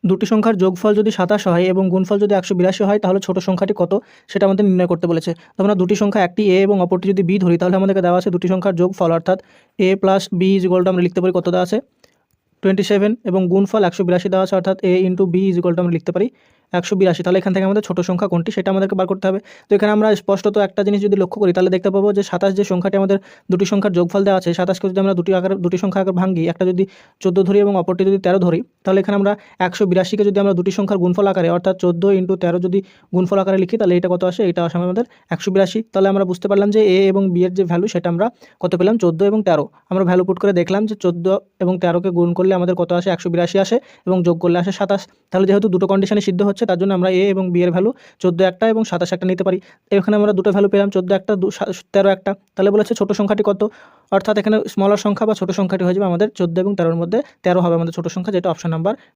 দুটি সংখ্যার যোগফল যদি 27 হয় এবং গুণফল যদি 182 হয় তাহলে ছোট সংখ্যাটি কত সেটা আমাদের নির্ণয় করতে বলেছে। তো আমরা দুটি সংখ্যা, একটি a এবং অপরটি যদি b ধরি, তাহলে আমাদেরকে দেওয়া আছে দুটি সংখ্যার যোগফল, অর্থাৎ a প্লাস b আমরা লিখতে পারি কত দেওয়া আছে 27, এবং গুণফল 182 দেওয়া আছে, অর্থাৎ a ইন্টু b আমরা লিখতে পারি 182। তাহলে এখান থেকে আমাদের ছোট সংখ্যা কোনটি সেটা আমাদেরকে বার করতে হবে। তো এখানে আমরা স্পষ্টত একটা জিনিস যদি লক্ষ্য করি তাহলে দেখতে পাবো যে 27 যে সংখ্যাটি আমাদের দুটি সংখ্যার যোগফল দেওয়া আছে, 27কে যদি আমরা দুটি সংখ্যা আকারে ভাঙি, একটা যদি 14 ধরি এবং অপরটি যদি 13 ধরি, তাহলে এখানে আমরা 182কে যদি আমরা দুটি সংখ্যার গুণফল আকারে, অর্থাৎ 14 ইন্টু 13 যদি গুণফল আকারে লিখি, তাহলে এটা কত আসে, এটা আসে আমাদের 182। তাহলে আমরা বুঝতে পারলাম যে a এবং b এর যে ভ্যালু সেটা আমরা কত পেলাম, 14 এবং 13। আমরা ভ্যালু পুট করে দেখলাম যে 14 এবং 13কে গুণ করলে আমাদের কত আসে, 182 আসে, এবং যোগ করলে আসে 27। তাহলে যেহেতু দুটো কন্ডিশনে সিদ্ধ হচ্ছে, তার জন্য আমরা a এবং b এর ভ্যালু 14 একটা এবং 27 একটা নিতে পারি। এখানে আমরা দুটো ভ্যালু পেলাম, 14 একটা, 13 একটা। তাহলে বলেছে ছোট সংখ্যাটি কত, অর্থাৎ এখানে স্মলার সংখ্যা বা ছোট সংখ্যাটি হয়ে যাবে আমাদের 14 এবং 13-র মধ্যে 13 হবে আমাদের ছোট সংখ্যা, যেটা অপশন নাম্বার